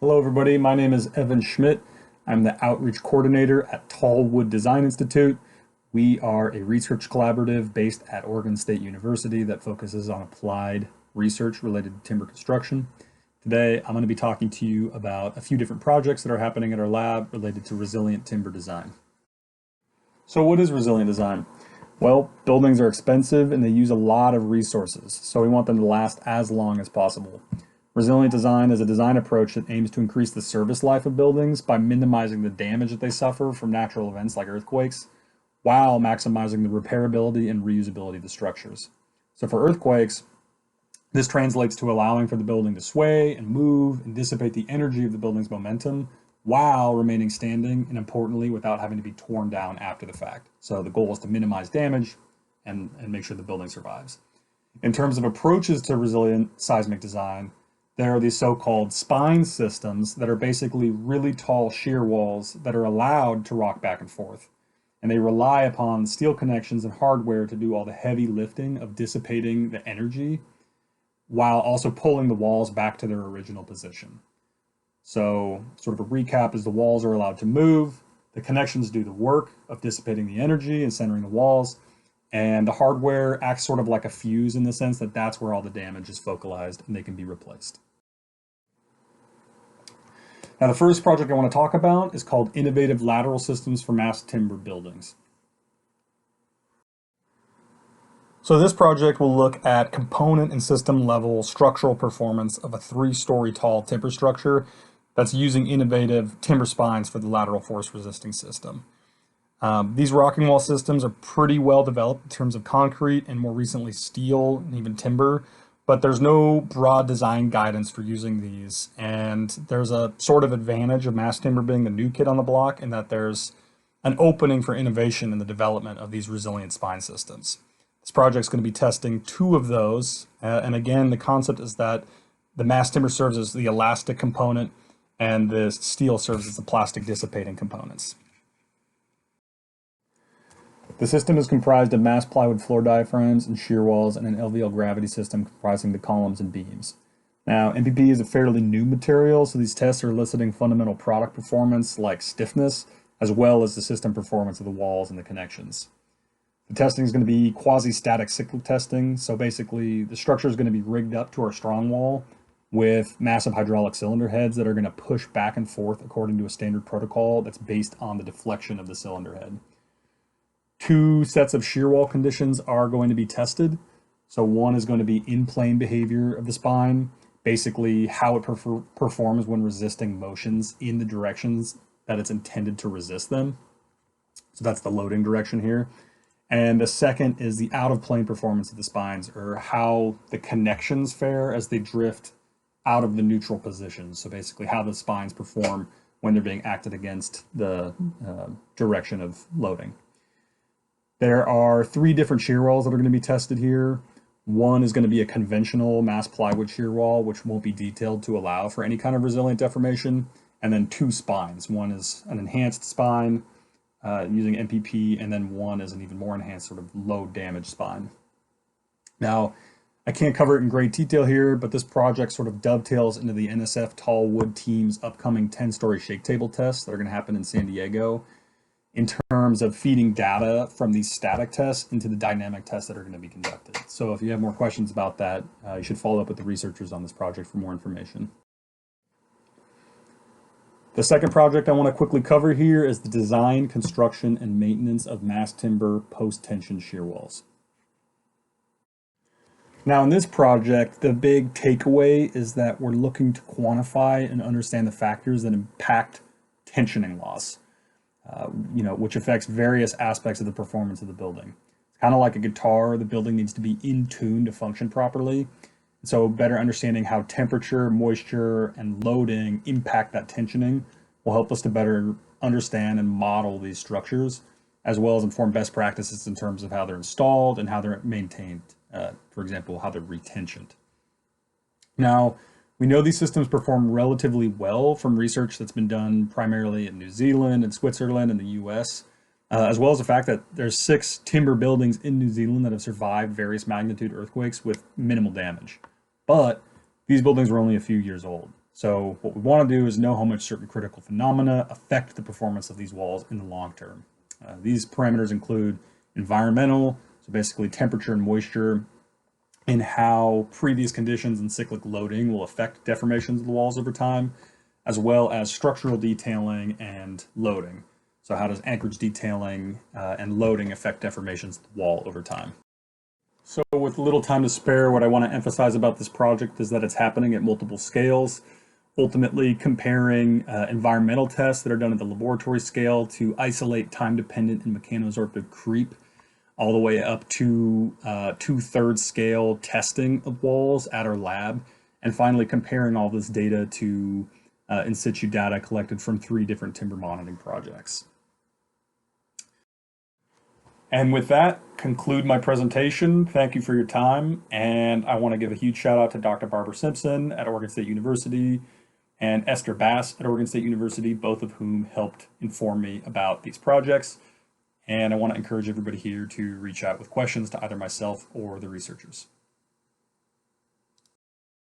Hello, everybody. My name is Evan Schmidt. I'm the Outreach Coordinator at TallWood Design Institute. We are a research collaborative based at Oregon State University that focuses on applied research related to timber construction. Today, I'm going to be talking to you about a few different projects that are happening at our lab related to resilient timber design. So what is resilient design? Well, buildings are expensive and they use a lot of resources, so we want them to last as long as possible. Resilient design is a design approach that aims to increase the service life of buildings by minimizing the damage that they suffer from natural events like earthquakes, while maximizing the repairability and reusability of the structures. So for earthquakes, this translates to allowing for the building to sway and move and dissipate the energy of the building's momentum while remaining standing, and importantly, without having to be torn down after the fact. So the goal is to minimize damage and make sure the building survives. In terms of approaches to resilient seismic design, there are these so-called spine systems that are basically really tall shear walls that are allowed to rock back and forth. And they rely upon steel connections and hardware to do all the heavy lifting of dissipating the energy while also pulling the walls back to their original position. So sort of a recap is the walls are allowed to move, the connections do the work of dissipating the energy and centering the walls, and the hardware acts sort of like a fuse in the sense that that's where all the damage is focalized and they can be replaced. Now, the first project I want to talk about is called Innovative Lateral Systems for Mass Timber Buildings. So this project will look at component and system level structural performance of a 3-story tall timber structure that's using innovative timber spines for the lateral force resisting system. These rocking wall systems are pretty well developed in terms of concrete and more recently steel and even timber, but there's no broad design guidance for using these. And there's a sort of advantage of mass timber being the new kid on the block in that there's an opening for innovation in the development of these resilient spine systems. This project is going to be testing 2 of those. And again, the concept is that the mass timber serves as the elastic component and the steel serves as the plastic dissipating components. The system is comprised of mass plywood floor diaphragms and shear walls and an LVL gravity system comprising the columns and beams. Now, MPP is a fairly new material, so these tests are eliciting fundamental product performance like stiffness, as well as the system performance of the walls and the connections. The testing is going to be quasi-static cyclic testing, so basically the structure is going to be rigged up to our strong wall with massive hydraulic cylinder heads that are going to push back and forth according to a standard protocol that's based on the deflection of the cylinder head. 2 sets of shear wall conditions are going to be tested. So one is going to be in-plane behavior of the spine, basically how it performs when resisting motions in the directions that it's intended to resist them. So that's the loading direction here. And the second is the out-of-plane performance of the spines, or how the connections fare as they drift out of the neutral position. So basically how the spines perform when they're being acted against the direction of loading. There are 3 different shear walls that are going to be tested here. One is going to be a conventional mass plywood shear wall, which won't be detailed to allow for any kind of resilient deformation. And then 2 spines. One is an enhanced spine using MPP, and then one is an even more enhanced sort of low damage spine. Now, I can't cover it in great detail here, but this project sort of dovetails into the NSF TallWood team's upcoming 10-story shake table tests that are going to happen in San Diego, in terms of feeding data from these static tests into the dynamic tests that are going to be conducted. So if you have more questions about that, you should follow up with the researchers on this project for more information. The second project I want to quickly cover here is the design, construction, and maintenance of mass timber post-tension shear walls. Now in this project, the big takeaway is that we're looking to quantify and understand the factors that impact tensioning loss. Which affects various aspects of the performance of the building. It's kind of like a guitar, the building needs to be in tune to function properly. So better understanding how temperature, moisture, and loading impact that tensioning will help us to better understand and model these structures, as well as inform best practices in terms of how they're installed and how they're maintained. For example, how they're retensioned. Now, we know these systems perform relatively well from research that's been done primarily in New Zealand and Switzerland and the US, as well as the fact that there's 6 timber buildings in New Zealand that have survived various magnitude earthquakes with minimal damage. But these buildings were only a few years old. So what we want to do is know how much certain critical phenomena affect the performance of these walls in the long term. These parameters include environmental, so basically temperature and moisture, and how previous conditions and cyclic loading will affect deformations of the walls over time, as well as structural detailing and loading. So how does anchorage detailing and loading affect deformations of the wall over time? So with little time to spare, what I want to emphasize about this project is that it's happening at multiple scales, ultimately comparing environmental tests that are done at the laboratory scale to isolate time-dependent and mechanoabsorptive creep, all the way up to 2/3 scale testing of walls at our lab, and finally comparing all this data to in situ data collected from 3 different timber monitoring projects. And with that, conclude my presentation. Thank you for your time, and I want to give a huge shout out to Dr. Barbara Simpson at Oregon State University and Esther Bass at Oregon State University, both of whom helped inform me about these projects. And I want to encourage everybody here to reach out with questions to either myself or the researchers.